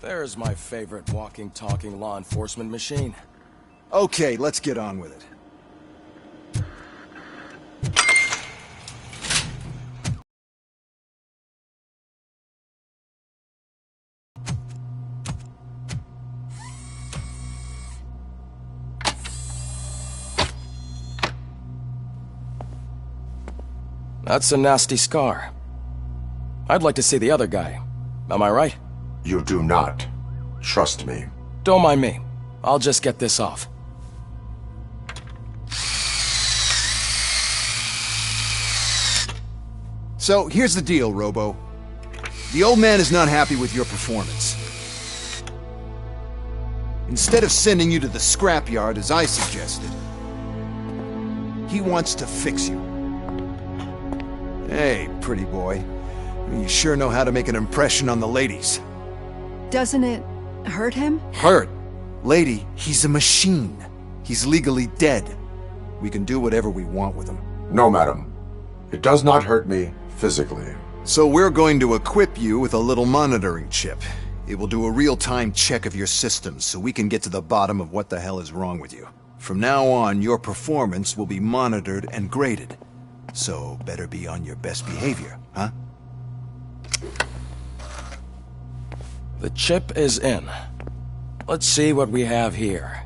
There's my favorite walking, talking law enforcement machine. Okay, let's get on with it. That's a nasty scar. I'd like to see the other guy. Am I right? You do not. Trust me. Don't mind me. I'll just get this off. So, here's the deal, Robo. The old man is not happy with your performance. Instead of sending you to the scrapyard as I suggested, he wants to fix you. Hey, pretty boy. You sure know how to make an impression on the ladies. Doesn't it hurt him? Hurt? Lady, he's a machine. He's legally dead. We can do whatever we want with him. No, madam. It does not hurt me physically. So we're going to equip you with a little monitoring chip. It will do a real-time check of your systems so we can get to the bottom of what the hell is wrong with you. From now on, your performance will be monitored and graded. So better be on your best behavior, huh? The chip is in. Let's see what we have here.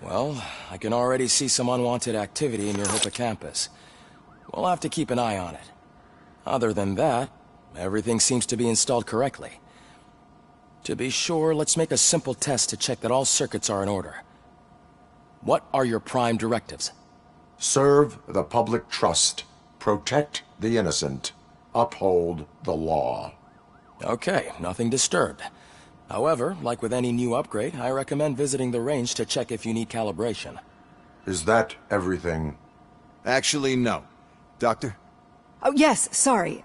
Well, I can already see some unwanted activity in your hippocampus. We'll have to keep an eye on it. Other than that, everything seems to be installed correctly. To be sure, let's make a simple test to check that all circuits are in order. What are your prime directives? Serve the public trust. Protect the innocent. Uphold the law. Okay, nothing disturbed. However, like with any new upgrade, I recommend visiting the range to check if you need calibration. Is that everything? Actually, no. Doctor? Oh, yes, sorry.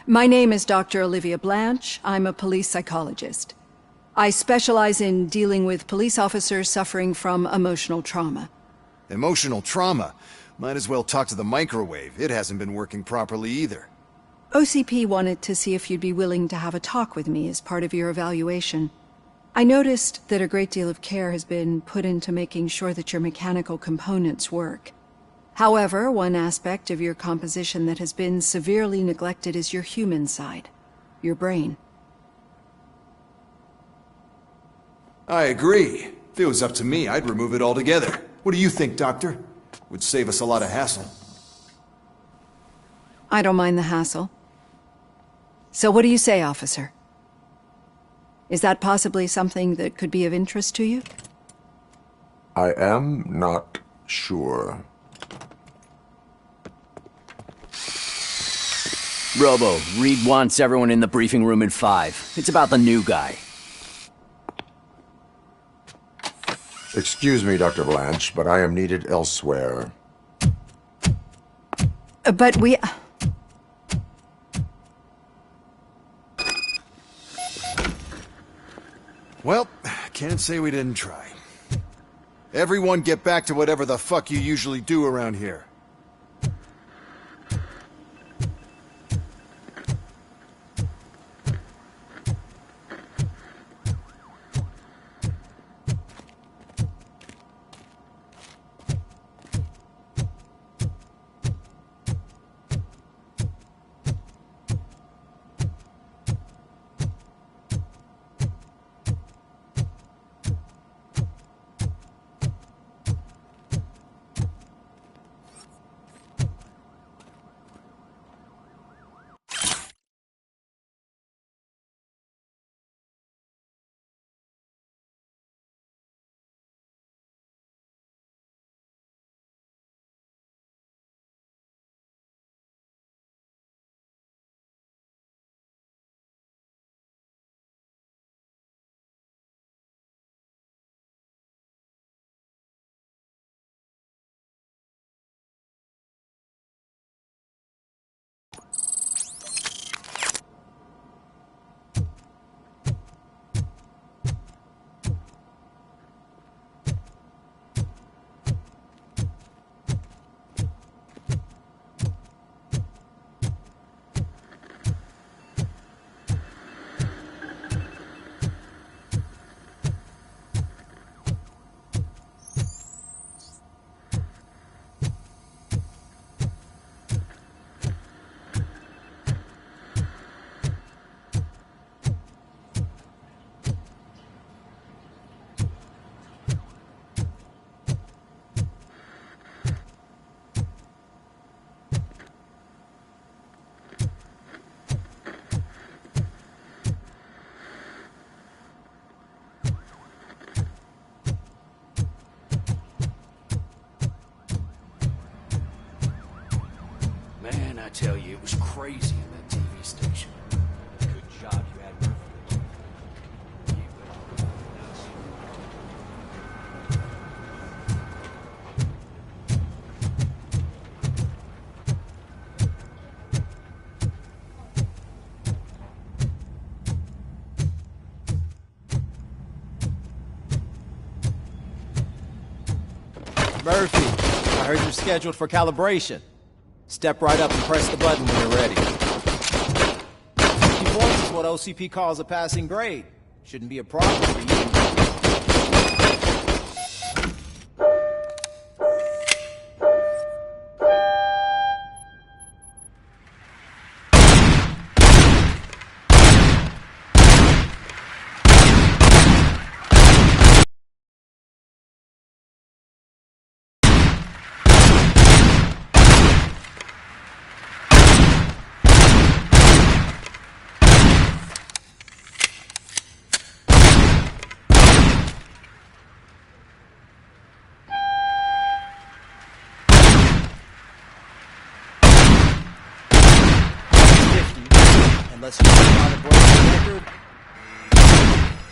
My name is Dr. Olivia Blanche. I'm a police psychologist. I specialize in dealing with police officers suffering from emotional trauma. Emotional trauma? Might as well talk to the microwave. It hasn't been working properly either. OCP wanted to see if you'd be willing to have a talk with me as part of your evaluation. I noticed that a great deal of care has been put into making sure that your mechanical components work. However, one aspect of your composition that has been severely neglected is your human side, your brain. I agree. If it was up to me, I'd remove it altogether. What do you think, Doctor? Would save us a lot of hassle. I don't mind the hassle. So what do you say, officer? Is that possibly something that could be of interest to you? I am not sure. Robo, Reed wants everyone in the briefing room in 5. It's about the new guy. Excuse me, Dr. Blanche, but I am needed elsewhere. But we... Well, can't say we didn't try. Everyone get back to whatever the fuck you usually do around here. Man, I tell you, it was crazy in that TV station. Good job you had Murphy. Murphy, I heard you're scheduled for calibration. Step right up and press the button when you're ready. 50 points is what OCP calls a passing grade. Shouldn't be a problem for you. Unless you want to break the record.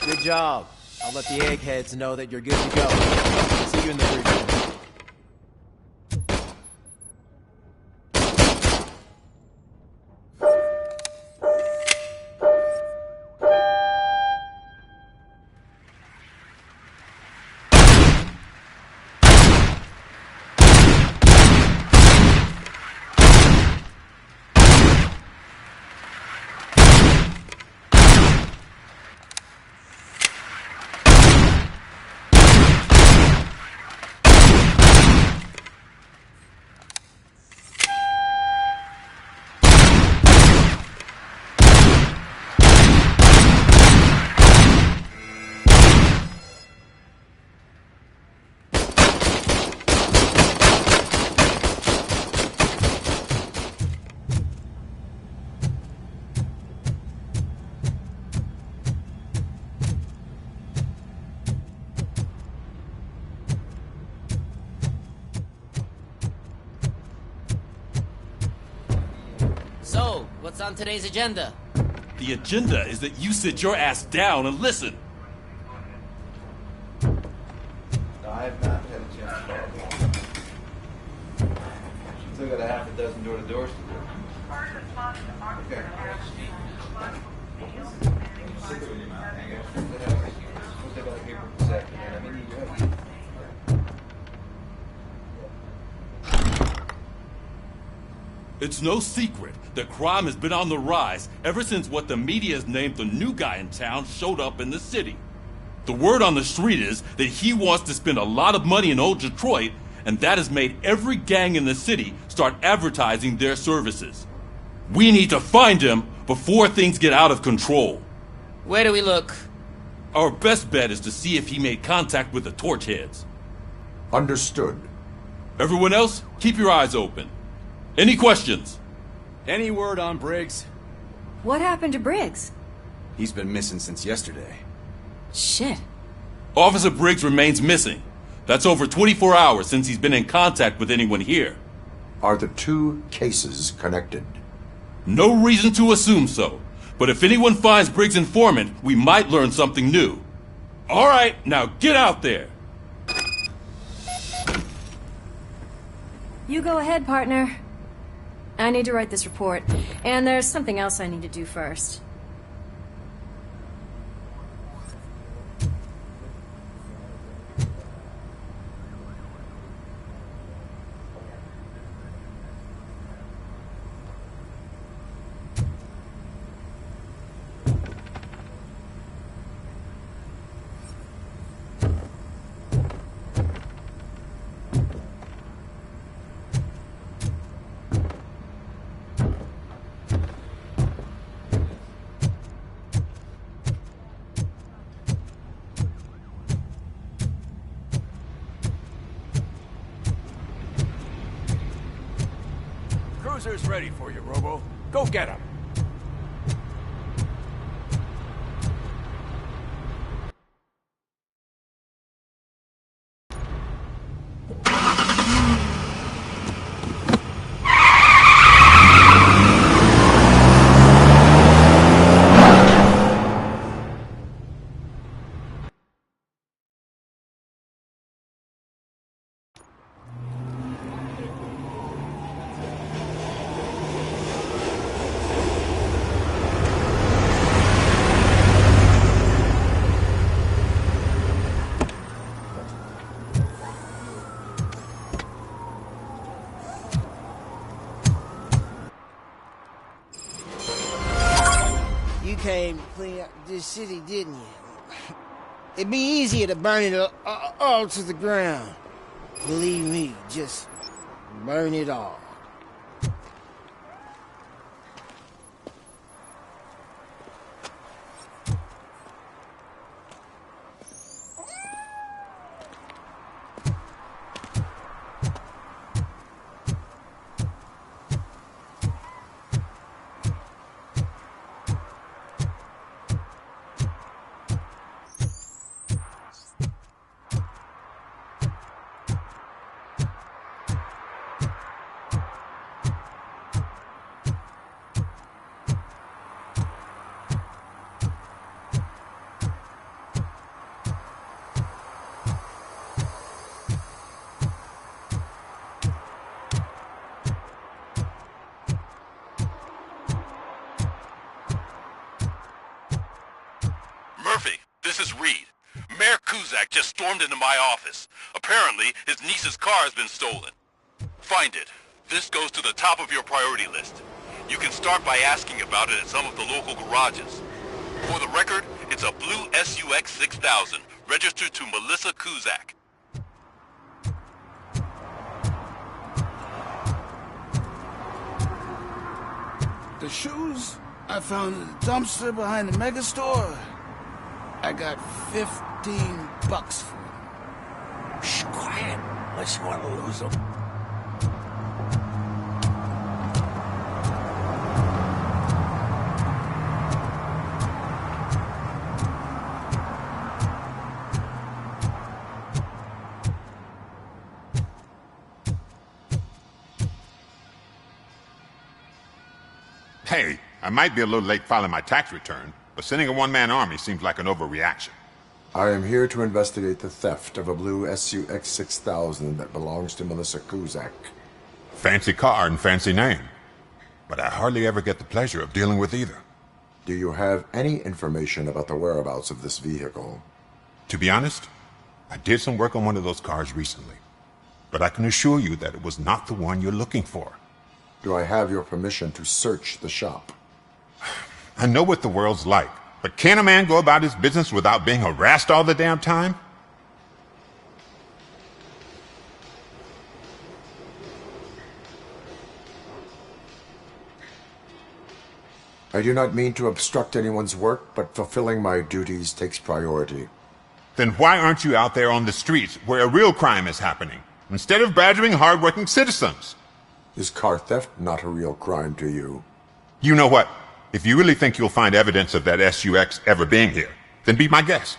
Good job. I'll let the eggheads know that you're good to go. See you in the brief room. So, what's on today's agenda? The agenda is that you sit your ass down and listen. I have not had a chance to talk. Still got a half a dozen door-to-doors to do. Okay. Stick it with you, man. Hang out. Supposed to have other people this afternoon. I mean, you have. It's no secret that crime has been on the rise ever since what the media has named the new guy in town showed up in the city. The word on the street is that he wants to spend a lot of money in old Detroit, and that has made every gang in the city start advertising their services. We need to find him before things get out of control. Where do we look? Our best bet is to see if he made contact with the torch heads. Understood. Everyone else, keep your eyes open. Any questions? Any word on Briggs? What happened to Briggs? He's been missing since yesterday. Shit. Officer Briggs remains missing. That's over 24 hours since he's been in contact with anyone here. Are the two cases connected? No reason to assume so. But if anyone finds Briggs' informant, we might learn something new. All right, now get out there. You go ahead, partner. I need to write this report, and there's something else I need to do first. Cruiser's ready for you, Robo. Go get him. You came to clean up this city, didn't you? It'd be easier to burn it all to the ground. Believe me, just burn it all. Kuzak just stormed into my office. Apparently, his niece's car has been stolen. Find it. This goes to the top of your priority list. You can start by asking about it at some of the local garages. For the record, it's a blue SUX 6000, registered to Melissa Kuzak. The shoes I found in the dumpster behind the mega store. I got $15 for them. Shh, quiet. Unless you want to lose them. Hey, I might be a little late filing my tax return, but sending a one-man army seems like an overreaction. I am here to investigate the theft of a blue SUX 6000 that belongs to Melissa Kuzak. Fancy car and fancy name. But I hardly ever get the pleasure of dealing with either. Do you have any information about the whereabouts of this vehicle? To be honest, I did some work on one of those cars recently. But I can assure you that it was not the one you're looking for. Do I have your permission to search the shop? I know what the world's like, but can a man go about his business without being harassed all the damn time? I do not mean to obstruct anyone's work, but fulfilling my duties takes priority. Then why aren't you out there on the streets where a real crime is happening, instead of badgering hard-working citizens? Is car theft not a real crime to you? You know what? If you really think you'll find evidence of that SUX ever being here, then be my guest.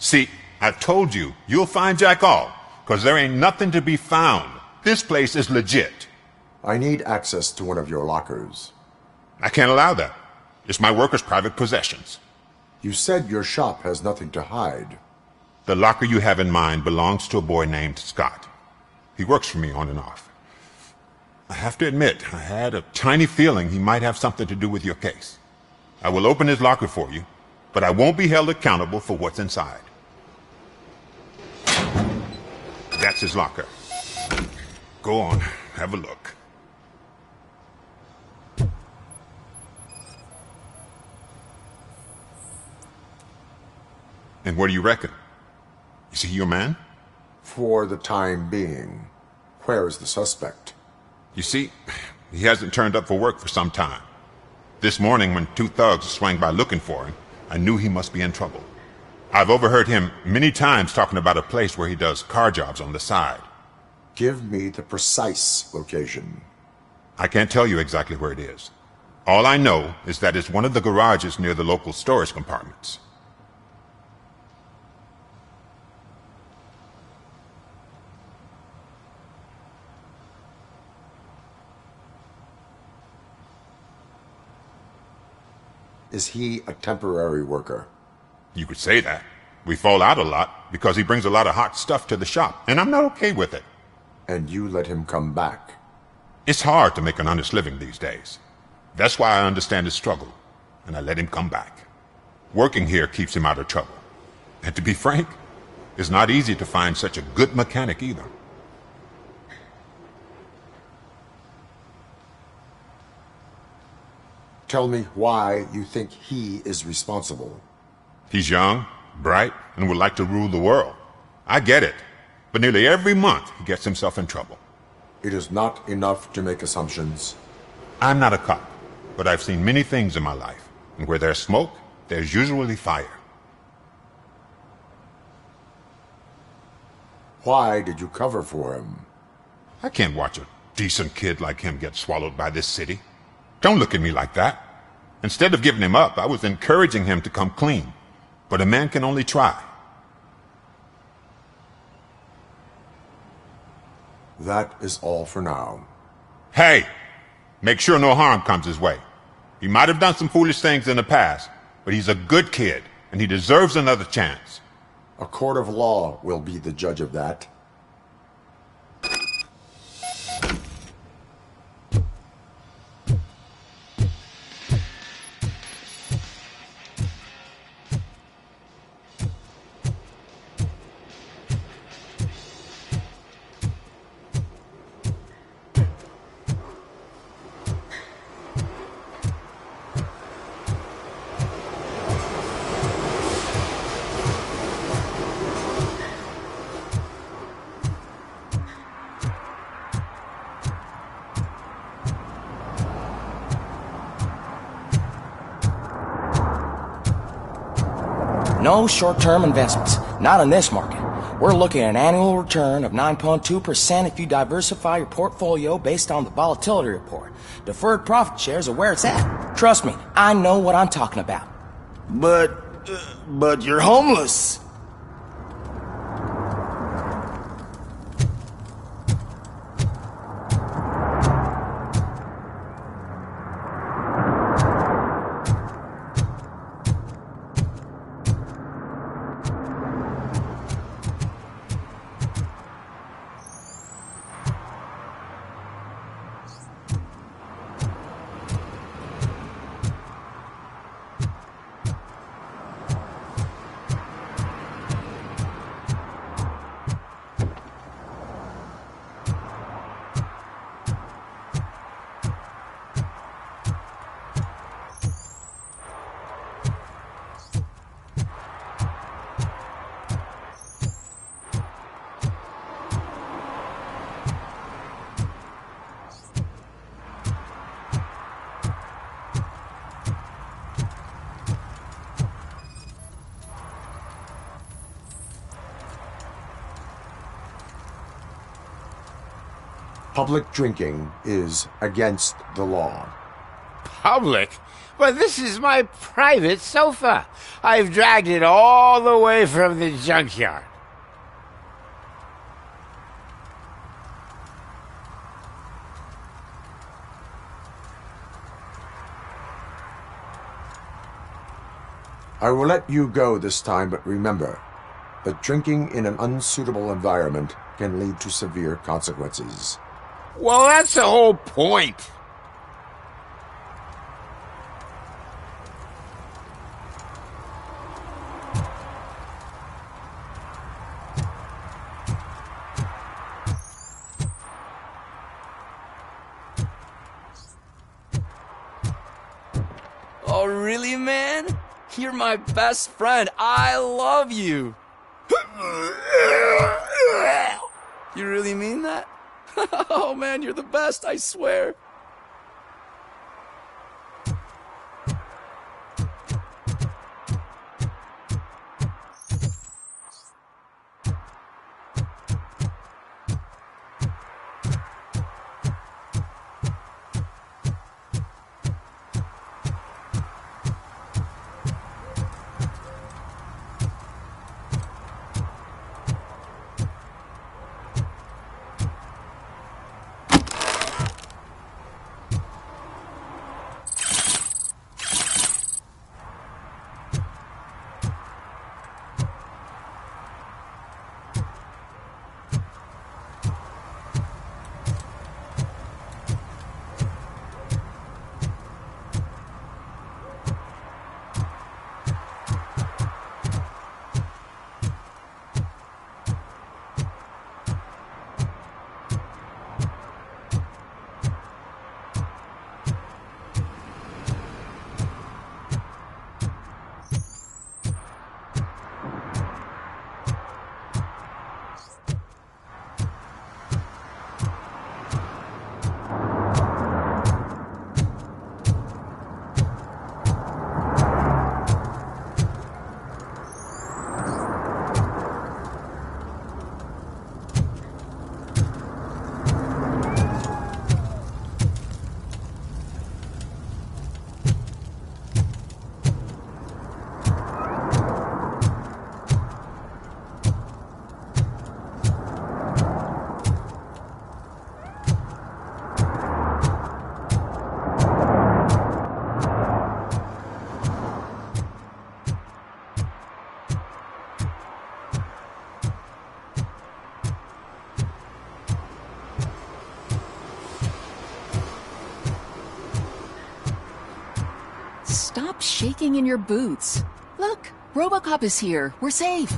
See, I told you, you'll find Jack all, because there ain't nothing to be found. This place is legit. I need access to one of your lockers. I can't allow that. It's my workers' private possessions. You said your shop has nothing to hide. The locker you have in mind belongs to a boy named Scott. He works for me on and off. I have to admit, I had a tiny feeling he might have something to do with your case. I will open his locker for you, but I won't be held accountable for what's inside. That's his locker. Go on, have a look. And what do you reckon? Is he your man? For the time being. Where is the suspect? You see, he hasn't turned up for work for some time. This morning, when two thugs swang by looking for him, I knew he must be in trouble. I've overheard him many times talking about a place where he does car jobs on the side. Give me the precise location. I can't tell you exactly where it is. All I know is that it's one of the garages near the local storage compartments. Is he a temporary worker? You could say that. We fall out a lot because he brings a lot of hot stuff to the shop, and I'm not okay with it. And you let him come back? It's hard to make an honest living these days. That's why I understand his struggle, and I let him come back. Working here keeps him out of trouble. And to be frank, it's not easy to find such a good mechanic either. Tell me why you think he is responsible. He's young, bright, and would like to rule the world. I get it. But nearly every month, he gets himself in trouble. It is not enough to make assumptions. I'm not a cop, but I've seen many things in my life. And where there's smoke, there's usually fire. Why did you cover for him? I can't watch a decent kid like him get swallowed by this city. Don't look at me like that. Instead of giving him up, I was encouraging him to come clean. But a man can only try. That is all for now. Hey! Make sure no harm comes his way. He might have done some foolish things in the past, but he's a good kid, and he deserves another chance. A court of law will be the judge of that. No short-term investments. Not in this market. We're looking at an annual return of 9.2% if you diversify your portfolio based on the volatility report. Deferred profit shares are where it's at. Trust me, I know what I'm talking about. But you're homeless. Public drinking is against the law. public, but this is my private sofa. I've dragged it all the way from the junkyard. I will let you go this time, but remember that drinking in an unsuitable environment can lead to severe consequences. Well, that's the whole point. Oh, really, man? You're my best friend. I love you. You really mean that? Oh, man, you're the best, I swear. Stop shaking in your boots. Look, RoboCop is here. We're safe.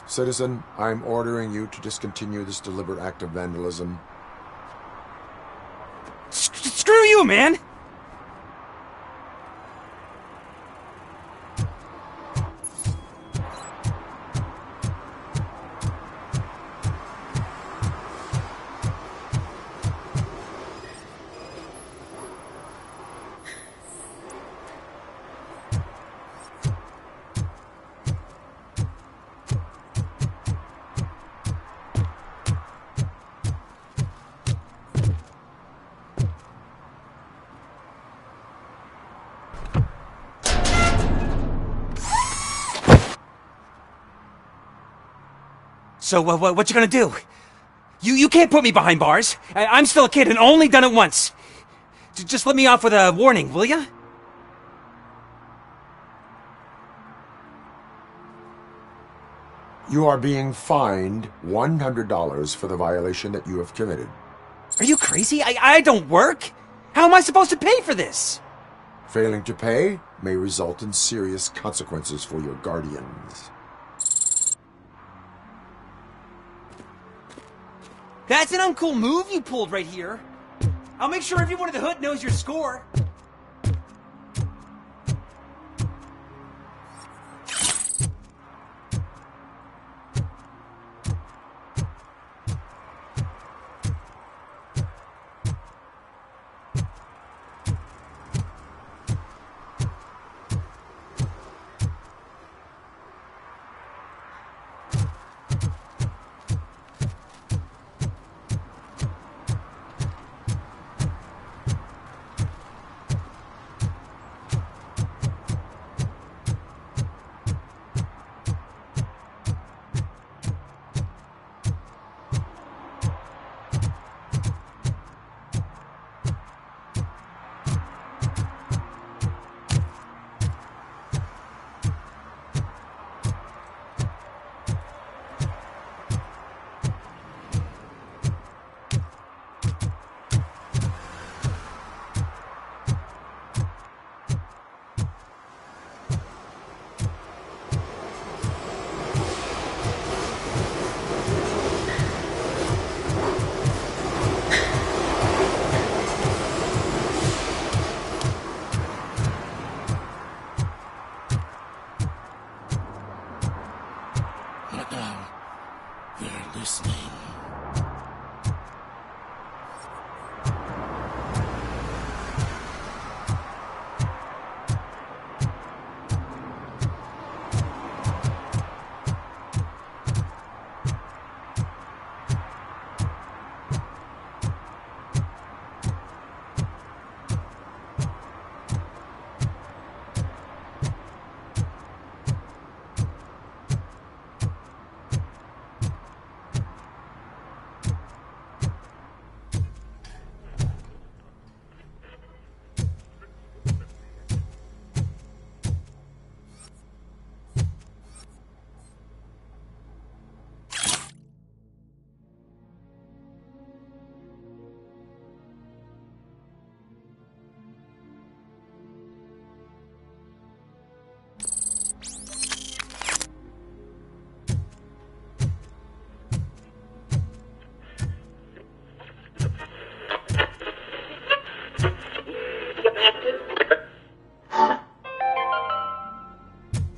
Citizen, I'm ordering you to discontinue this deliberate act of vandalism. Screw you, man! So, what you gonna do? You can't put me behind bars. I'm still a kid and only done it once. Just let me off with a warning, will ya? You are being fined $100 for the violation that you have committed. Are you crazy? I don't work. How am I supposed to pay for this? Failing to pay may result in serious consequences for your guardians. That's an uncool move you pulled right here. I'll make sure everyone in the hood knows your score.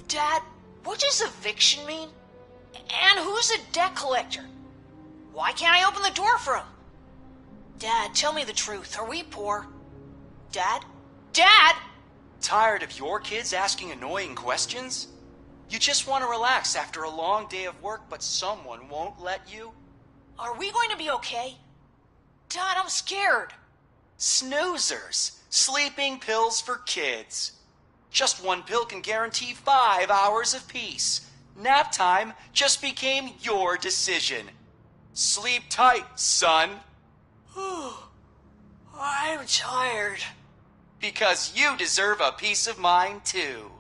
Dad, what does eviction mean? And who's a debt collector? Why can't I open the door for him? Dad, tell me the truth. Are we poor? Dad? Dad! Tired of your kids asking annoying questions? You just want to relax after a long day of work, but someone won't let you? Are we going to be okay? Dad, I'm scared. Snoozers. Sleeping pills for kids. Just one pill can guarantee 5 hours of peace. Nap time just became your decision. Sleep tight, son. I'm tired. Because you deserve a peace of mind, too.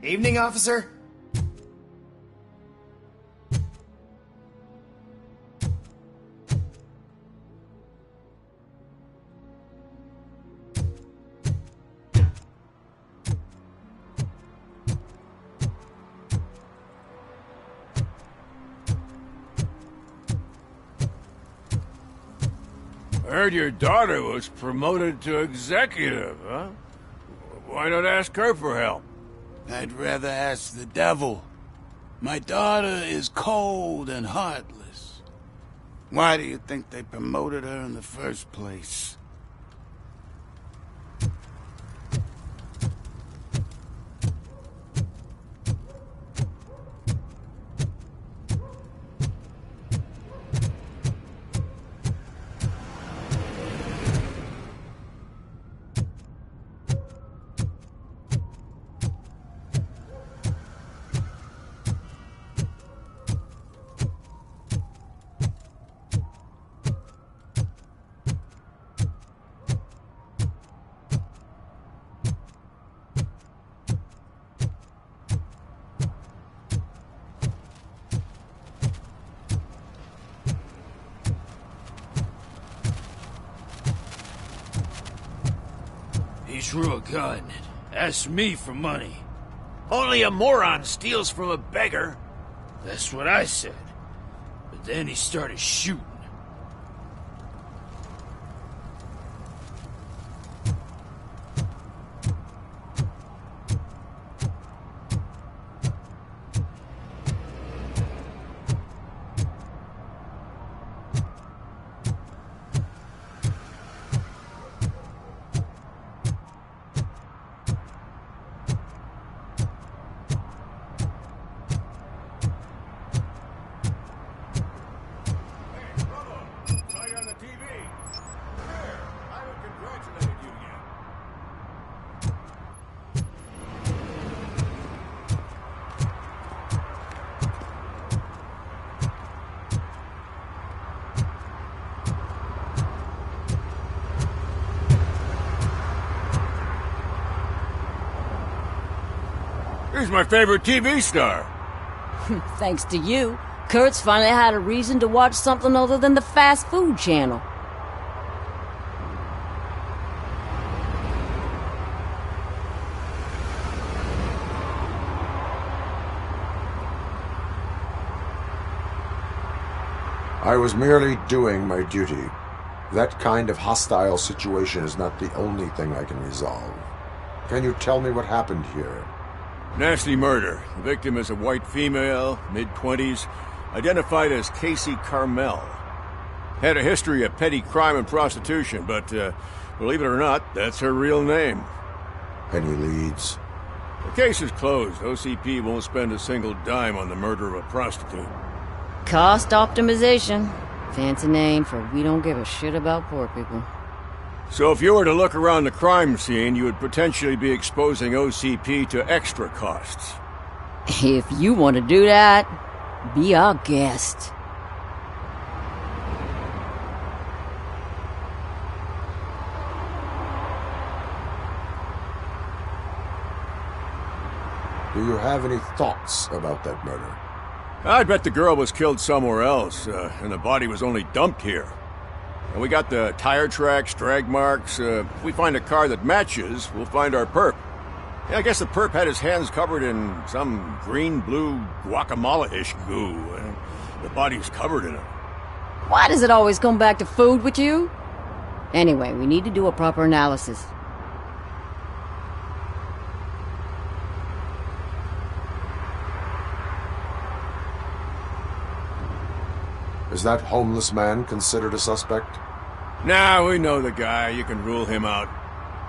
Evening, officer. I heard your daughter was promoted to executive, huh? Why not ask her for help? I'd rather ask the devil. My daughter is cold and heartless. Why do you think they promoted her in the first place? He drew a gun and asked me for money. Only a moron steals from a beggar. That's what I said. But then he started shooting. He's my favorite TV star. Thanks to you, Kurt's finally had a reason to watch something other than the fast food channel. I was merely doing my duty. That kind of hostile situation is not the only thing I can resolve. Can you tell me what happened here? Nasty murder. The victim is a white female, mid-20s, identified as Casey Carmel. Had a history of petty crime and prostitution, but believe it or not, that's her real name. Any leads? The case is closed. OCP won't spend a single dime on the murder of a prostitute. Cost optimization. Fancy name for we don't give a shit about poor people. So if you were to look around the crime scene, you would potentially be exposing OCP to extra costs. If you want to do that, be our guest. Do you have any thoughts about that murder? I'd bet the girl was killed somewhere else, and the body was only dumped here. And we got the tire tracks, drag marks. If we find a car that matches, we'll find our perp. Yeah, I guess the perp had his hands covered in some green-blue guacamole-ish goo. The body's covered in it. Why does it always come back to food with you? Anyway, we need to do a proper analysis. Is that homeless man considered a suspect? Nah, we know the guy. You can rule him out.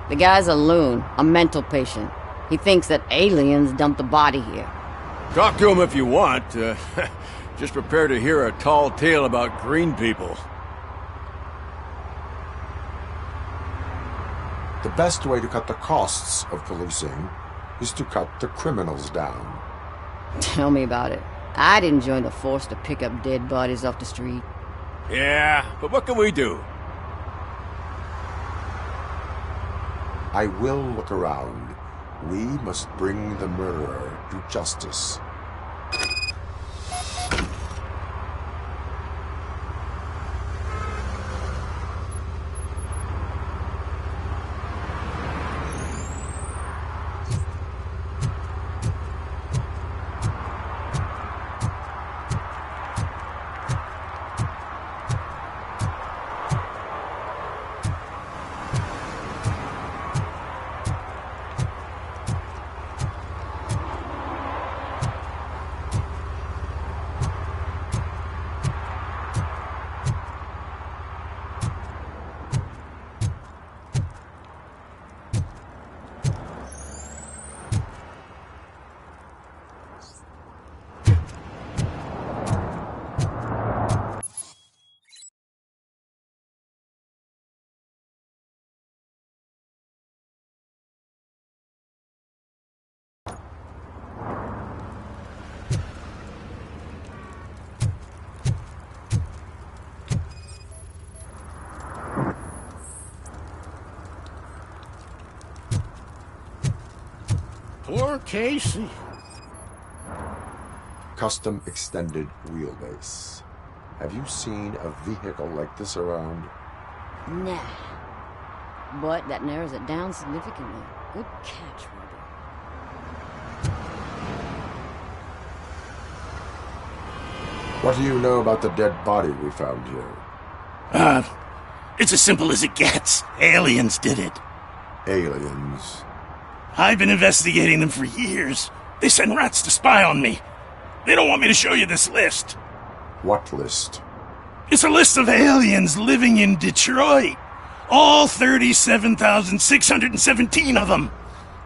The guy's a loon, a mental patient. He thinks that aliens dumped the body here. Talk to him if you want. Just prepare to hear a tall tale about green people. The best way to cut the costs of policing is to cut the criminals down. Tell me about it. I didn't join the force to pick up dead bodies off the street. Yeah, but what can we do? I will look around. We must bring the murderer to justice. Poor Casey. Custom extended wheelbase. Have you seen a vehicle like this around? Nah. but that narrows it down significantly. Good catch, Robo. What do you know about the dead body we found here? It's as simple as it gets. Aliens did it. Aliens? I've been investigating them for years. They send rats to spy on me. They don't want me to show you this list. What list? It's a list of aliens living in Detroit. All 37,617 of them.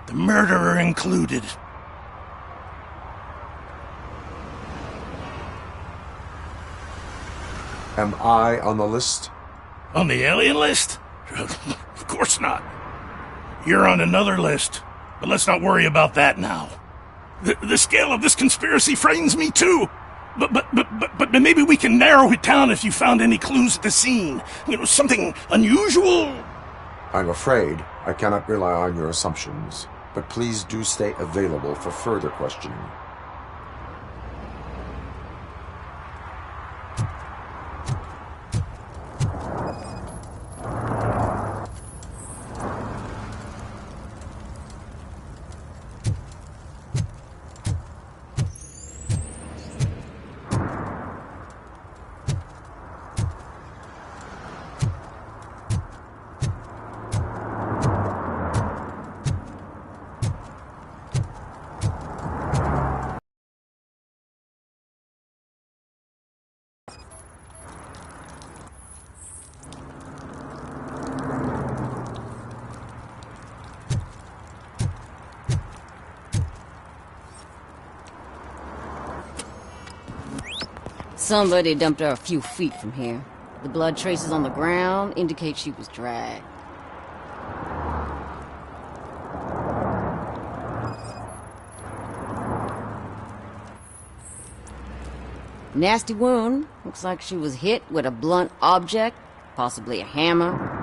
The murderer included. Am I on the list? On the alien list? Of course not. You're on another list, but let's not worry about that now. The scale of this conspiracy frightens me too. But maybe we can narrow it down if you found any clues at the scene. You know, something unusual. I'm afraid I cannot rely on your assumptions, but please do stay available for further questioning. Somebody dumped her a few feet from here. The blood traces on the ground indicate she was dragged. Nasty wound. Looks like she was hit with a blunt object, possibly a hammer.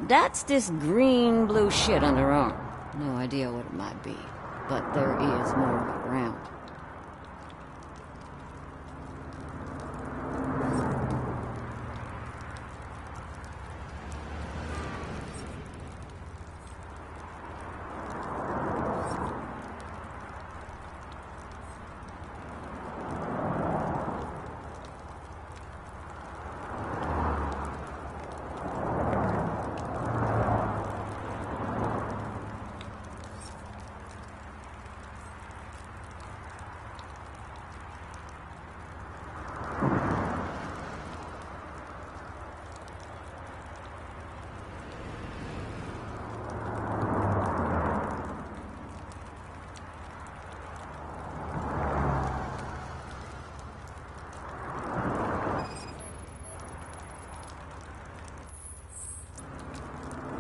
That's this green-blue shit on her arm. No idea what it might be, but there is more around.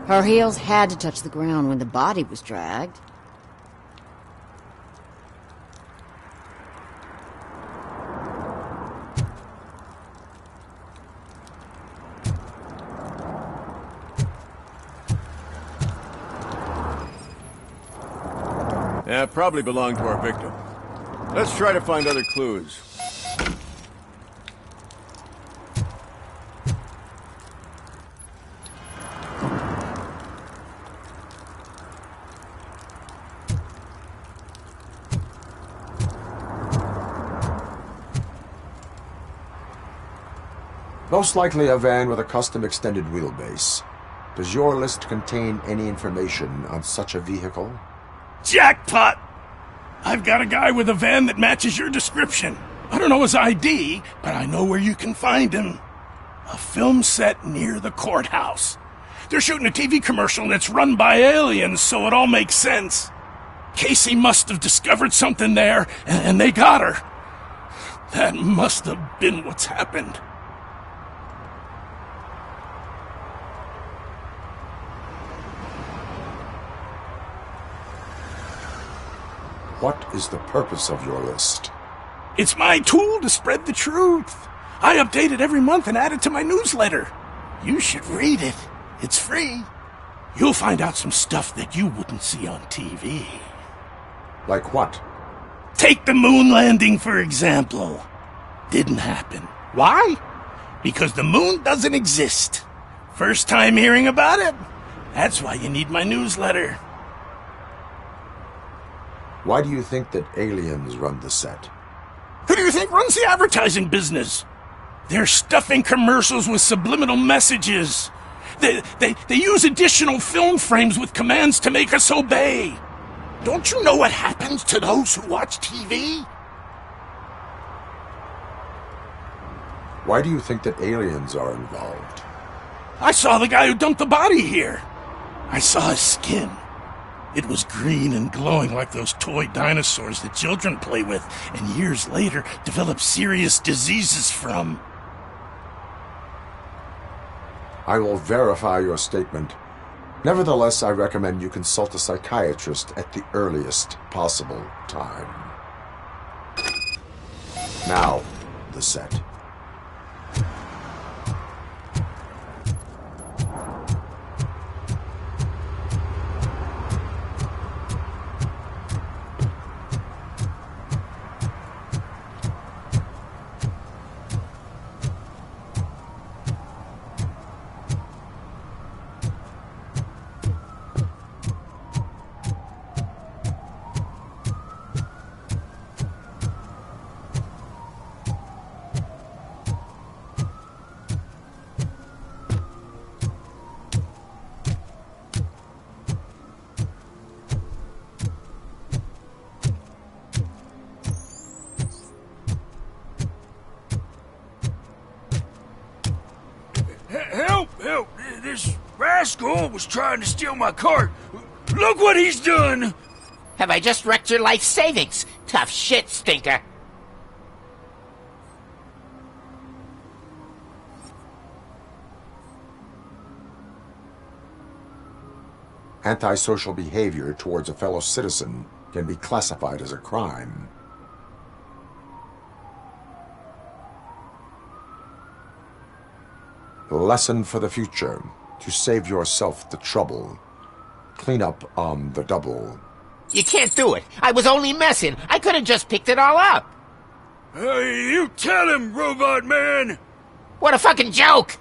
Her heels had to touch the ground when the body was dragged. Yeah, probably belonged to our victim. Let's try to find other clues. Most likely a van with a custom extended wheelbase. Does your list contain any information on such a vehicle? Jackpot! I've got a guy with a van that matches your description. I don't know his ID, but I know where you can find him. A film set near the courthouse. They're shooting a TV commercial and it's run by aliens, so it all makes sense. Casey must have discovered something there, and they got her. That must have been what's happened. What is the purpose of your list? It's my tool to spread the truth. I update it every month and add it to my newsletter. You should read it. It's free. You'll find out some stuff that you wouldn't see on TV. Like what? Take the moon landing, for example. Didn't happen. Why? Because the moon doesn't exist. First time hearing about it? That's why you need my newsletter. Why do you think that aliens run the set? Who do you think runs the advertising business? They're stuffing commercials with subliminal messages. They use additional film frames with commands to make us obey. Don't you know what happens to those who watch TV? Why do you think that aliens are involved? I saw the guy who dumped the body here. I saw his skin. It was green and glowing like those toy dinosaurs that children play with and years later develop serious diseases from. I will verify your statement. Nevertheless, I recommend you consult a psychiatrist at the earliest possible time. Now, the set. Help! This rascal was trying to steal my cart. Look what he's done! Have I just wrecked your life savings? Tough shit, stinker. Antisocial behavior towards a fellow citizen can be classified as a crime. Lesson for the future. To save yourself the trouble. Clean up on the double. You can't do it. I was only messing. I could have just picked it all up. You tell him, Robot Man! What a fucking joke!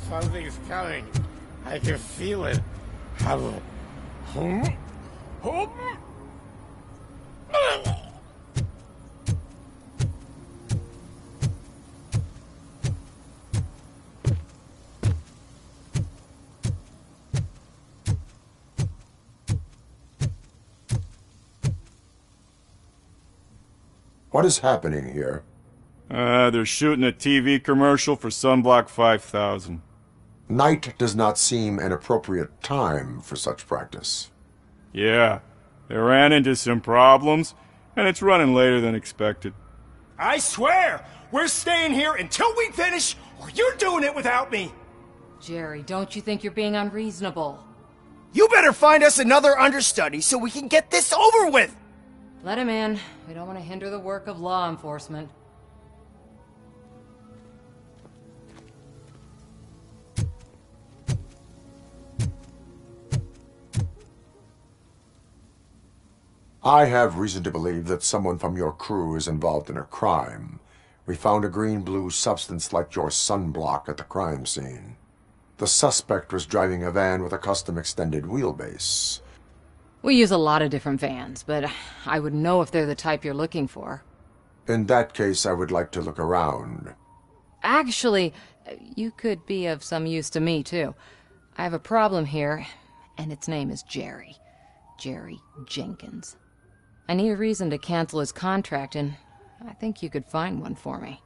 Something's coming. I can feel it. What is happening here? They're shooting a TV commercial for Sunblock 5000. Night does not seem an appropriate time for such practice. Yeah, they ran into some problems, and it's running later than expected. I swear, we're staying here until we finish, or you're doing it without me! Jerry, don't you think you're being unreasonable? You better find us another understudy so we can get this over with! Let him in. We don't want to hinder the work of law enforcement. I have reason to believe that someone from your crew is involved in a crime. We found a green-blue substance like your sunblock at the crime scene. The suspect was driving a van with a custom extended wheelbase. We use a lot of different vans, but I wouldn't know if they're the type you're looking for. In that case, I would like to look around. Actually, you could be of some use to me, too. I have a problem here, and its name is Jerry. Jerry Jenkins. I need a reason to cancel his contract, and I think you could find one for me.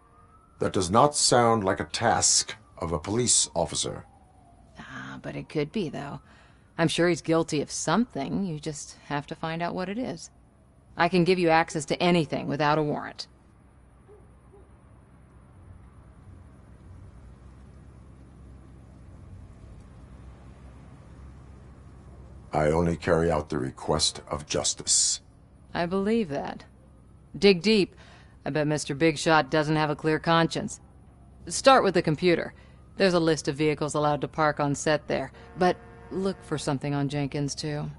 That does not sound like a task of a police officer. but it could be, though. I'm sure he's guilty of something. You just have to find out what it is. I can give you access to anything without a warrant. I only carry out the request of justice. I believe that. Dig deep. I bet Mr. Big Shot doesn't have a clear conscience. Start with the computer. There's a list of vehicles allowed to park on set there, but look for something on Jenkins, too.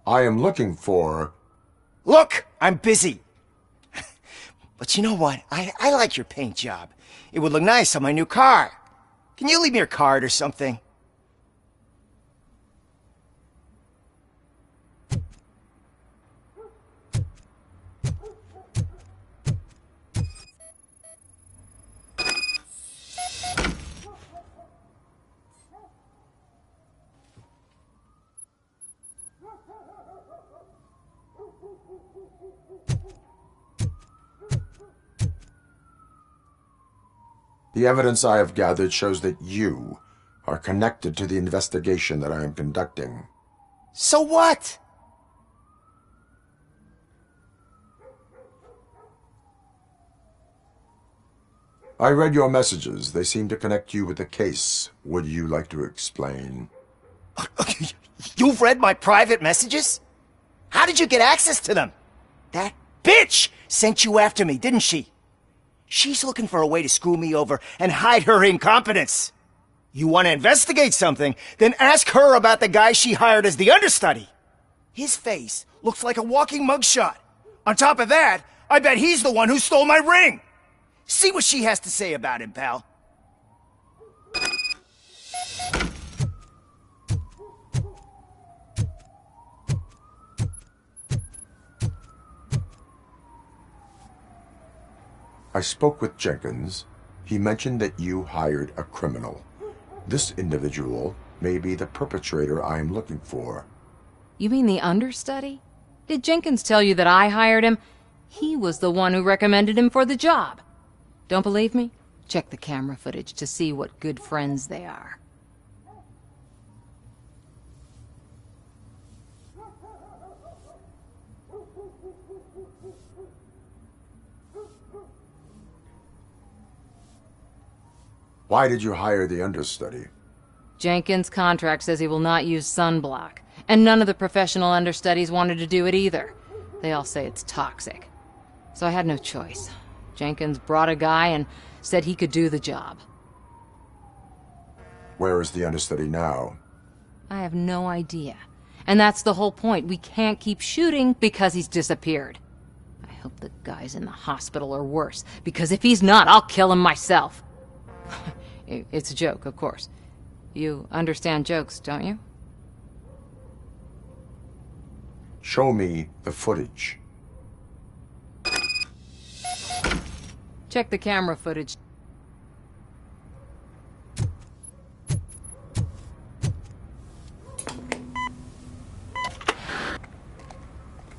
I am looking for... Look, I'm busy. But you know what? I like your paint job. It would look nice on my new car. Can you leave me your card or something? The evidence I have gathered shows that you are connected to the investigation that I am conducting. So what? I read your messages. They seem to connect you with the case. Would you like to explain? You've read my private messages? How did you get access to them? That bitch sent you after me, didn't she? She's looking for a way to screw me over and hide her incompetence. You want to investigate something, then ask her about the guy she hired as the understudy. His face looks like a walking mugshot. On top of that, I bet he's the one who stole my ring. See what she has to say about him, pal. I spoke with Jenkins. He mentioned that you hired a criminal. This individual may be the perpetrator I am looking for. You mean the understudy? Did Jenkins tell you that I hired him? He was the one who recommended him for the job. Don't believe me? Check the camera footage to see what good friends they are. Why did you hire the understudy? Jenkins' contract says he will not use sunblock, and none of the professional understudies wanted to do it either. They all say it's toxic. So I had no choice. Jenkins brought a guy and said he could do the job. Where is the understudy now? I have no idea. And that's the whole point. We can't keep shooting because he's disappeared. I hope the guy's in the hospital or worse, because if he's not, I'll kill him myself. It's a joke, of course. You understand jokes, don't you? Show me the footage. Check the camera footage.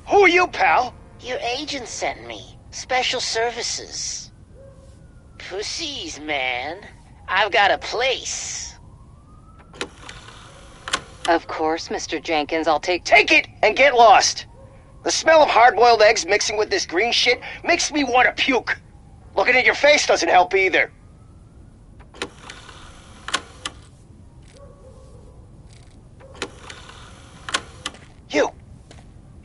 Who are you, pal? Your agent sent me. Special services. Pussies, man. I've got a place. Of course, Mr. Jenkins, I'll take it and get lost. The smell of hard-boiled eggs mixing with this green shit makes me want to puke. Looking at your face doesn't help either.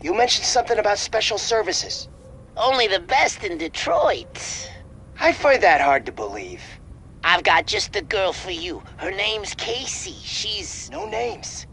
You mentioned something about special services. Only the best in Detroit. I find that hard to believe. I've got just the girl for you. Her name's Casey. She's... No names.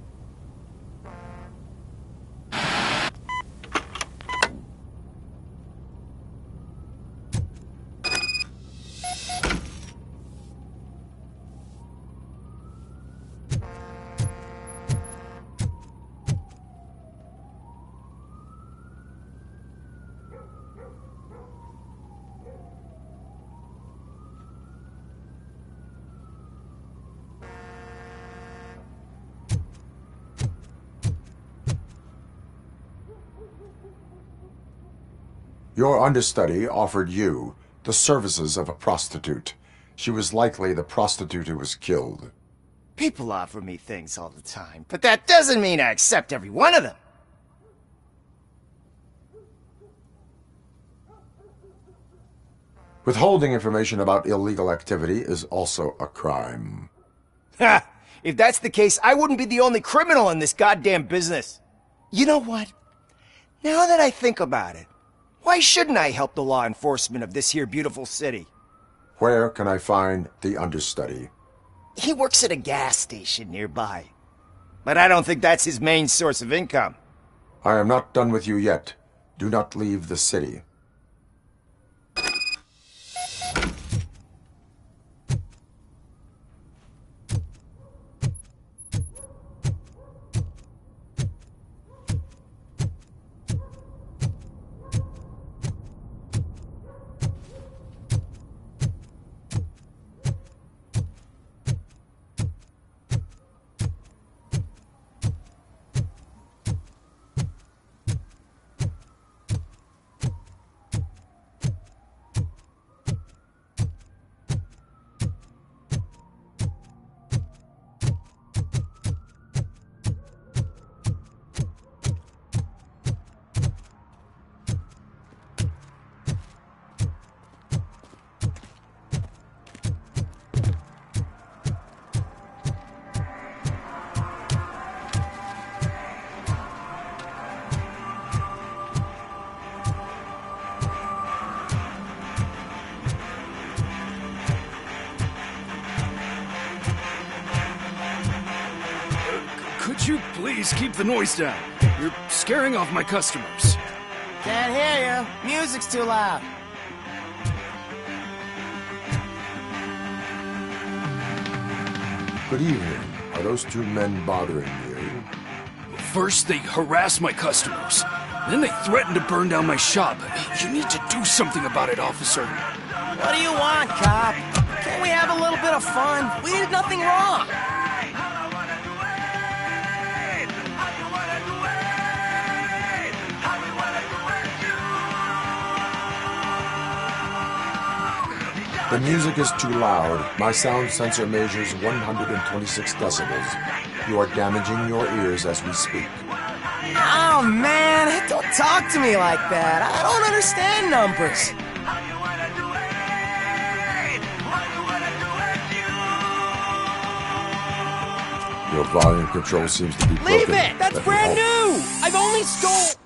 Your understudy offered you the services of a prostitute. She was likely the prostitute who was killed. People offer me things all the time, but that doesn't mean I accept every one of them. Withholding information about illegal activity is also a crime. Ha! If that's the case, I wouldn't be the only criminal in this goddamn business. You know what? Now that I think about it, why shouldn't I help the law enforcement of this here beautiful city? Where can I find the understudy? He works at a gas station nearby. But I don't think that's his main source of income. I am not done with you yet. Do not leave the city. Could you please keep the noise down? You're scaring off my customers. Can't hear you. Music's too loud. Good evening. Are those two men bothering you? First, they harass my customers. Then they threaten to burn down my shop. You need to do something about it, officer. What do you want, cop? Can't we have a little bit of fun? We did nothing wrong. The music is too loud. My sound sensor measures 126 decibels. You are damaging your ears as we speak. Oh, man, don't talk to me like that. I don't understand numbers. Your volume control seems to be broken. Leave it! That's brand new! I've only stole...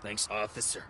Thanks, officer.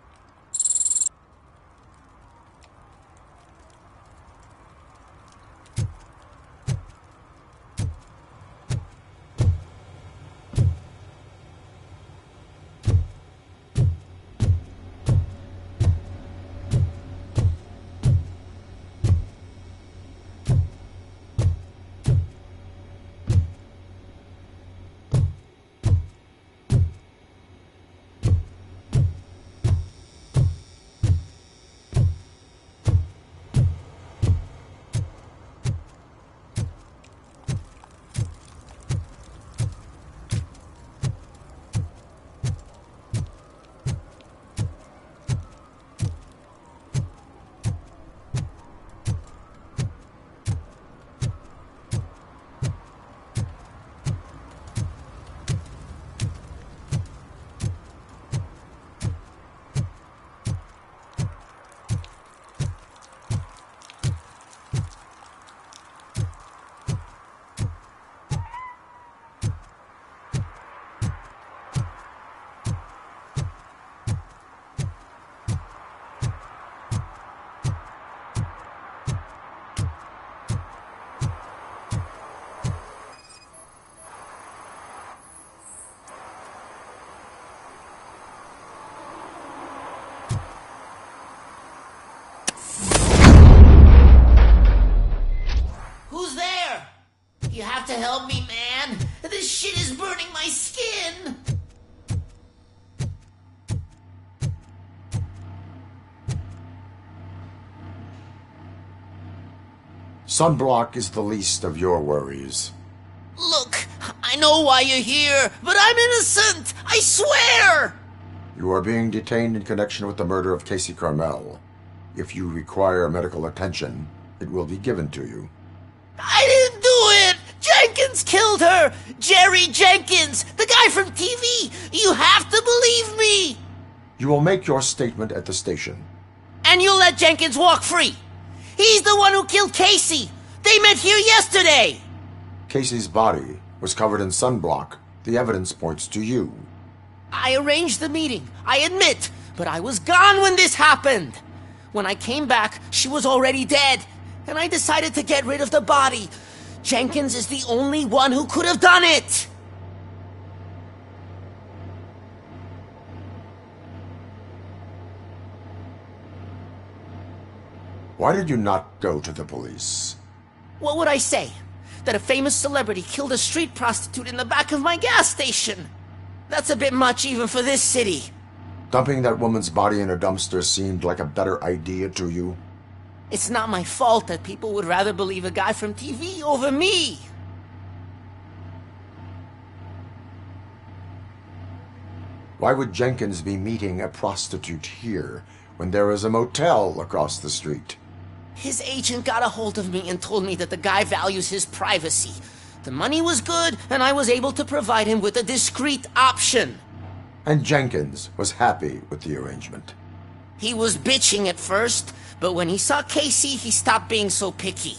help me, man. This shit is burning my skin. Sunblock is the least of your worries. Look, I know why you're here, but I'm innocent. I swear. You are being detained in connection with the murder of Casey Carmel. If you require medical attention, it will be given to you. I didn't do it! Jenkins killed her! Jerry Jenkins! The guy from TV! You have to believe me! You will make your statement at the station. And you'll let Jenkins walk free! He's the one who killed Casey! They met here yesterday! Casey's body was covered in sunblock. The evidence points to you. I arranged the meeting, I admit, but I was gone when this happened. When I came back, she was already dead, and I decided to get rid of the body. Jenkins is the only one who could have done it! Why did you not go to the police? What would I say? That a famous celebrity killed a street prostitute in the back of my gas station? That's a bit much even for this city. Dumping that woman's body in a dumpster seemed like a better idea to you? It's not my fault that people would rather believe a guy from TV over me. Why would Jenkins be meeting a prostitute here when there is a motel across the street? His agent got a hold of me and told me that the guy values his privacy. The money was good, and I was able to provide him with a discreet option. And Jenkins was happy with the arrangement. He was bitching at first, but when he saw Casey, he stopped being so picky.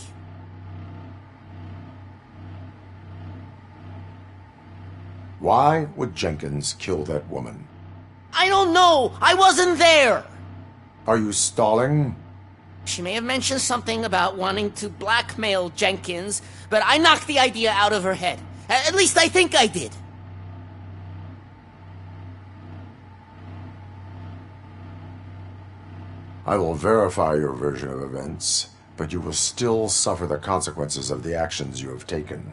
Why would Jenkins kill that woman? I don't know! I wasn't there! Are you stalling? She may have mentioned something about wanting to blackmail Jenkins, but I knocked the idea out of her head. At least I think I did. I will verify your version of events, but you will still suffer the consequences of the actions you have taken.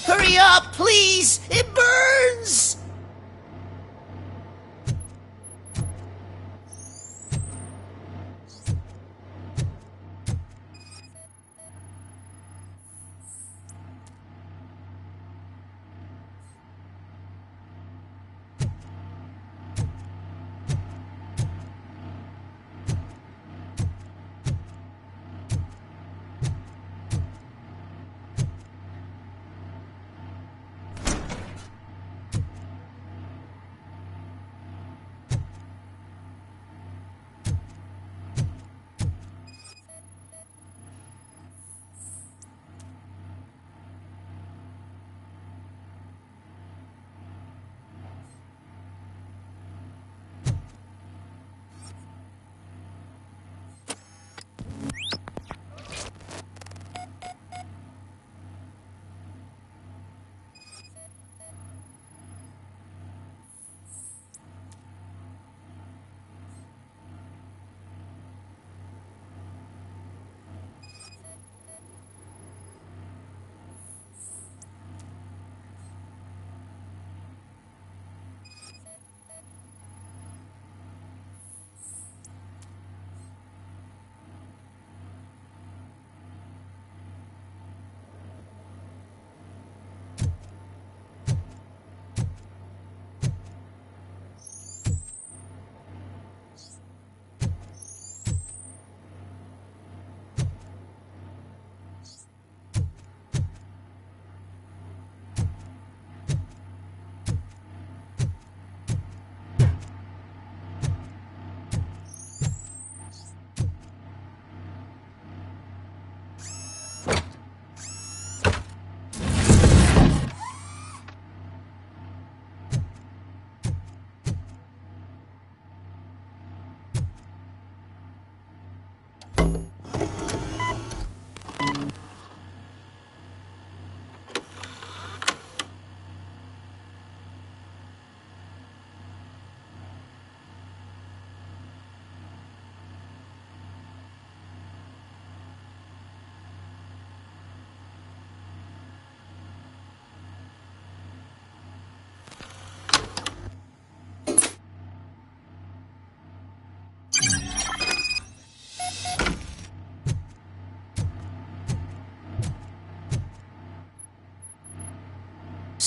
Hurry up, please! It burns!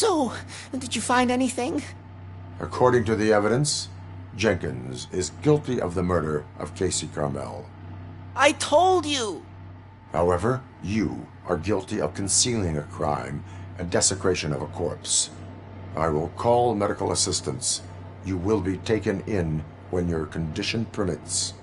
So, did you find anything? According to the evidence, Jenkins is guilty of the murder of Casey Carmel. I told you! However, you are guilty of concealing a crime and desecration of a corpse. I will call medical assistance. You will be taken in when your condition permits.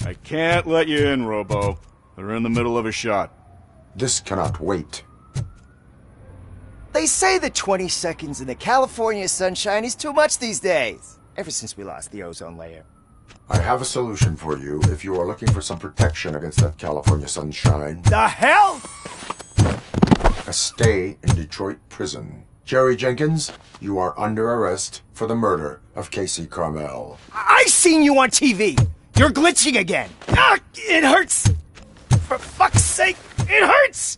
I can't let you in, Robo. They're in the middle of a shot. This cannot wait. They say that 20 seconds in the California sunshine is too much these days. Ever since we lost the ozone layer. I have a solution for you if you are looking for some protection against that California sunshine. The hell? A stay in Detroit prison. Jerry Jenkins, you are under arrest for the murder of Casey Carmel. I seen you on TV. You're glitching again. Ah, it hurts. For fuck's sake, it hurts.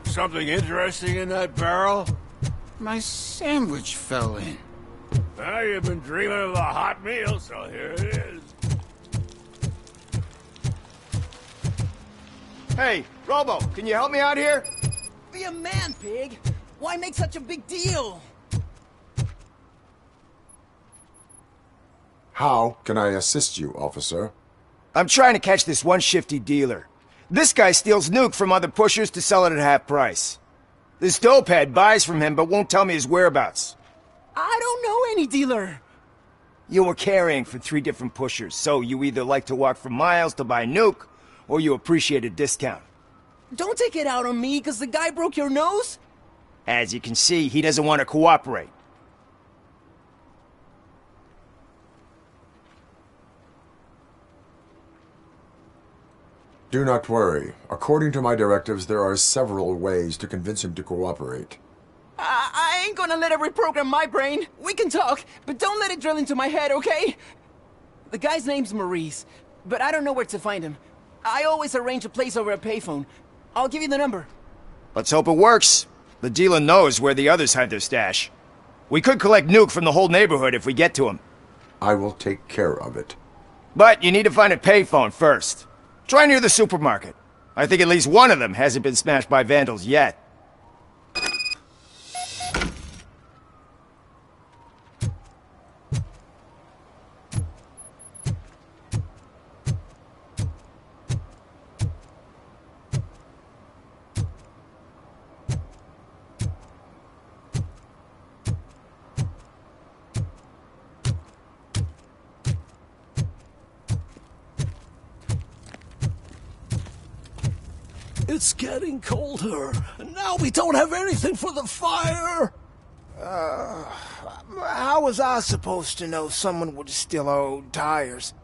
Something interesting in that barrel? My sandwich fell in. Well, you've been dreaming of a hot meal, so here it is. Hey, Robo, can you help me out here? Be a man, pig. Why make such a big deal? How can I assist you, officer? I'm trying to catch this one shifty dealer. This guy steals nuke from other pushers to sell it at half price. This dopehead buys from him but won't tell me his whereabouts. I don't know any dealer. You were carrying for 3 different pushers, so you either like to walk for miles to buy nuke, or you appreciate a discount. Don't take it out on me, because the guy broke your nose? As you can see, he doesn't want to cooperate. Do not worry. According to my directives, there are several ways to convince him to cooperate. I ain't gonna let it reprogram my brain. We can talk, but don't let it drill into my head, okay? The guy's name's Maurice, but I don't know where to find him. I always arrange a place over a payphone. I'll give you the number. Let's hope it works. The dealer knows where the others hide their stash. We could collect nuke from the whole neighborhood if we get to him. I will take care of it. But you need to find a payphone first. Try near the supermarket. I think at least one of them hasn't been smashed by vandals yet. It's getting colder, and now we don't have anything for the fire! How was I supposed to know someone would steal our old tires?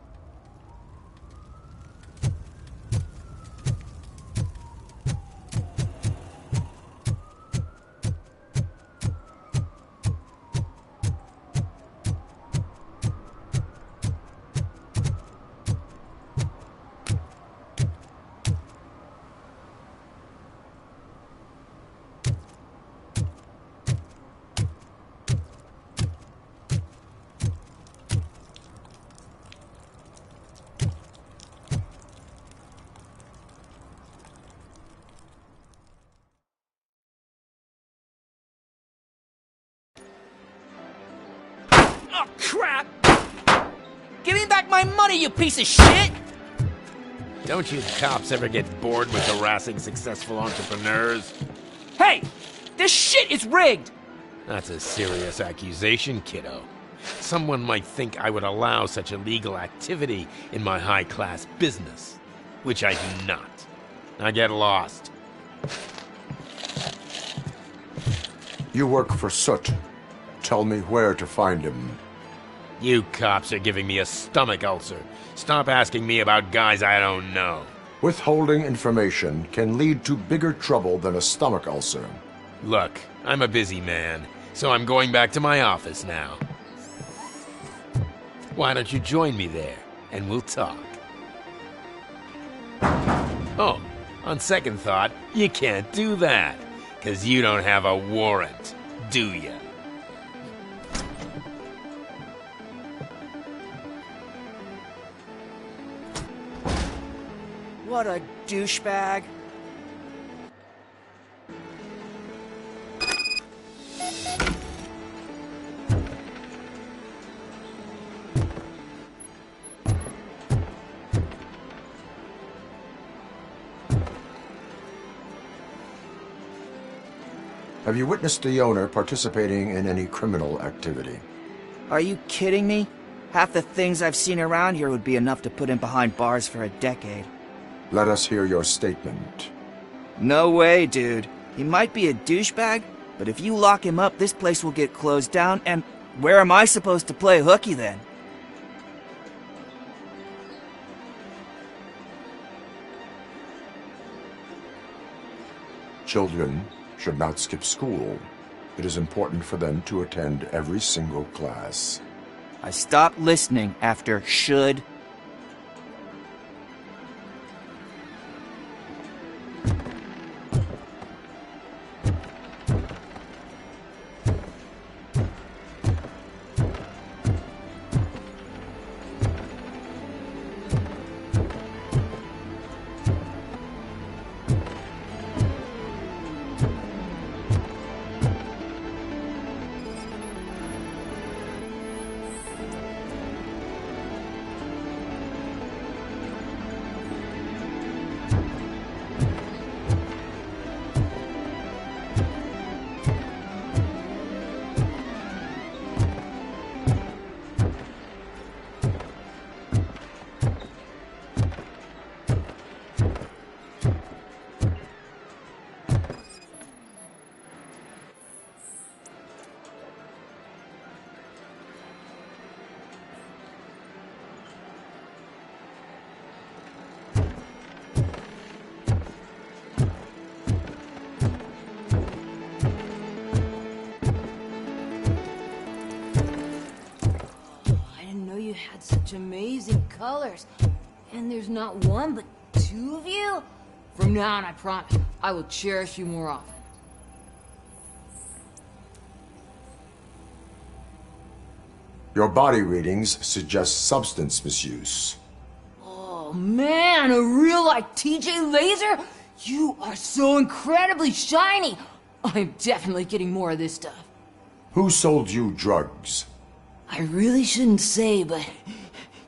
my money, you piece of shit! Don't you cops ever get bored with harassing successful entrepreneurs? Hey! This shit is rigged! That's a serious accusation, kiddo. Someone might think I would allow such illegal activity in my high-class business, which I do not. I get lost. You work for Soot. Tell me where to find him. You cops are giving me a stomach ulcer. Stop asking me about guys I don't know. Withholding information can lead to bigger trouble than a stomach ulcer. Look, I'm a busy man, so I'm going back to my office now. Why don't you join me there, and we'll talk. Oh, on second thought, you can't do that, 'cause you don't have a warrant, do ya? What a douchebag. Have you witnessed the owner participating in any criminal activity? Are you kidding me? Half the things I've seen around here would be enough to put him behind bars for a decade. Let us hear your statement. No way, dude. He might be a douchebag, but if you lock him up, this place will get closed down, and where am I supposed to play hooky then? Children should not skip school. It is important for them to attend every single class. I stopped listening after should. Had such amazing colors. And there's not one, but two of you? From now on, I promise, I will cherish you more often. Your body readings suggest substance misuse. Oh man, a real like TJ Laser? You are so incredibly shiny. I'm definitely getting more of this stuff. Who sold you drugs? I really shouldn't say, but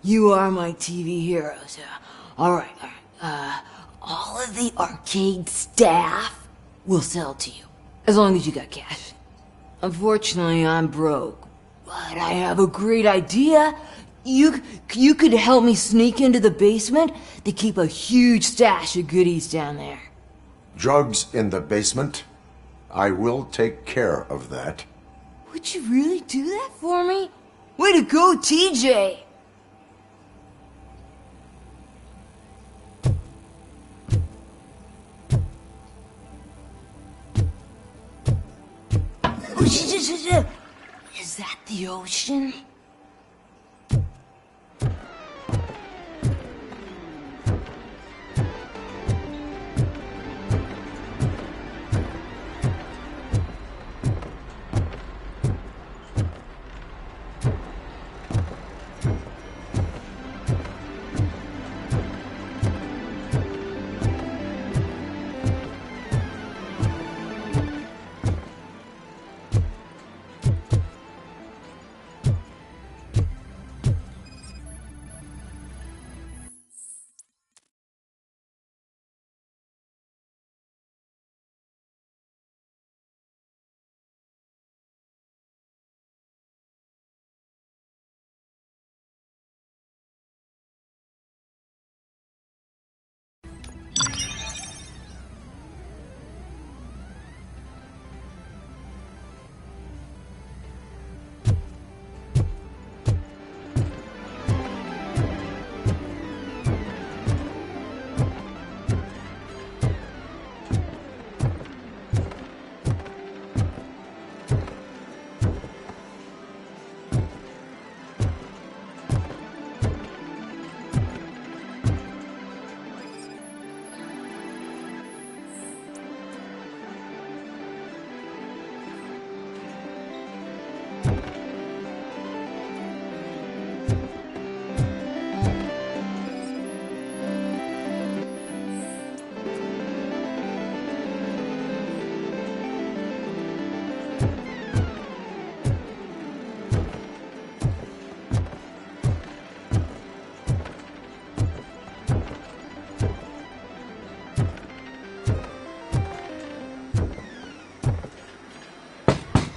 you are my TV heroes. Alright. All of the arcade staff will sell to you, as long as you got cash. Unfortunately, I'm broke, but I have a great idea. You could help me sneak into the basement. They keep a huge stash of goodies down there. Drugs in the basement? I will take care of that. Would you really do that for me? Way to go, TJ! Is that the ocean?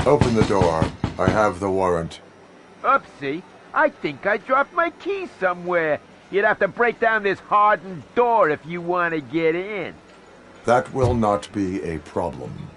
Open the door. I have the warrant. Oopsie. I think I dropped my keys somewhere. You'd have to break down this hardened door if you want to get in. That will not be a problem.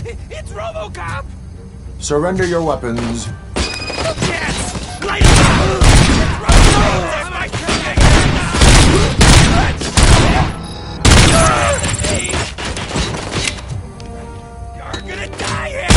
It's RoboCop! Surrender your weapons. Yes! Light it up! It's my You're gonna die here!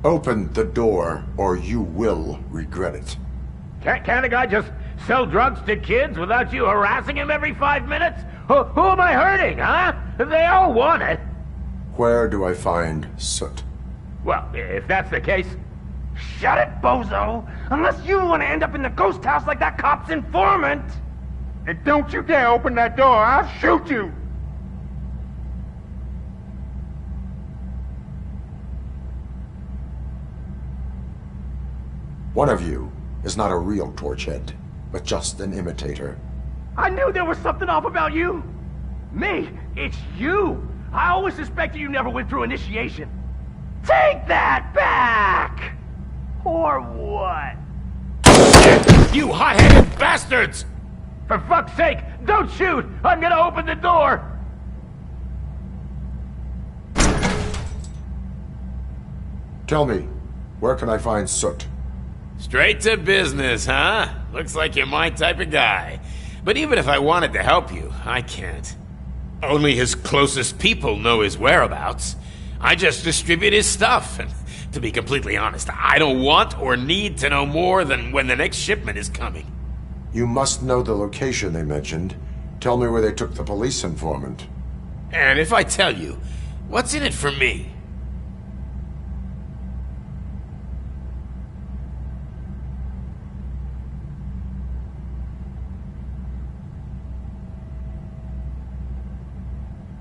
Open the door, or you will regret it. Can't a guy just sell drugs to kids without you harassing him every 5 minutes? Who am I hurting, huh? They all want it. Where do I find Soot? Well, if that's the case, shut it, bozo! Unless you want to end up in the ghost house like that cop's informant! And don't you dare open that door, I'll shoot you! One of you is not a real Torchhead, but just an imitator. I knew there was something off about you! Me? It's you! I always suspected you never went through initiation. Take that back! Or what? You hot-headed bastards! For fuck's sake, don't shoot! I'm gonna open the door! Tell me, where can I find Soot? Straight to business, huh? Looks like you're my type of guy. But even if I wanted to help you, I can't. Only his closest people know his whereabouts. I just distribute his stuff, and to be completely honest, I don't want or need to know more than when the next shipment is coming. You must know the location they mentioned. Tell me where they took the police informant. And if I tell you, what's in it for me?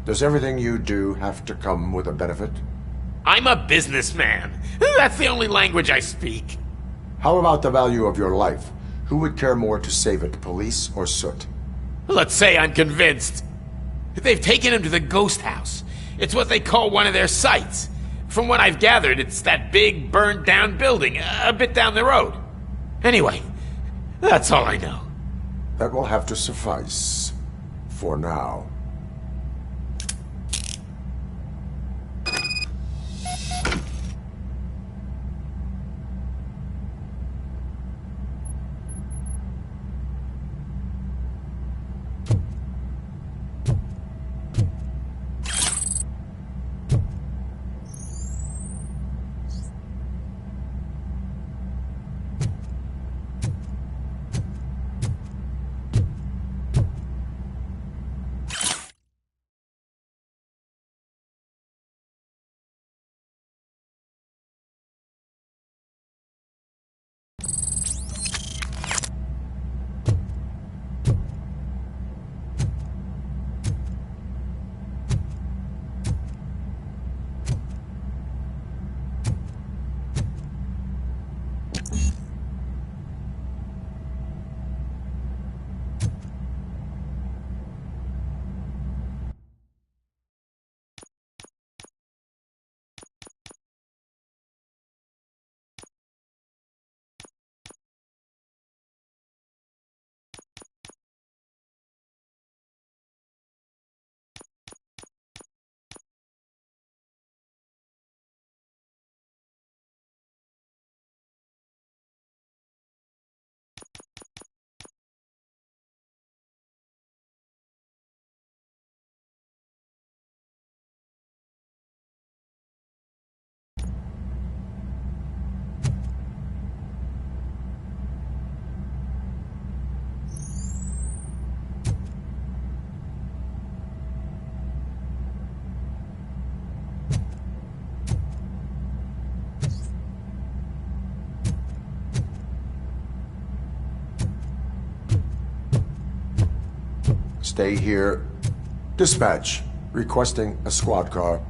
Does everything you do have to come with a benefit? I'm a businessman. That's the only language I speak. How about the value of your life? Who would care more to save it, police or Soot? Let's say I'm convinced. They've taken him to the ghost house. It's what they call one of their sites. From what I've gathered, it's that big, burned-down building a bit down the road. Anyway, that's all I know. That will have to suffice. For now. Stay here. Dispatch. Requesting a squad car.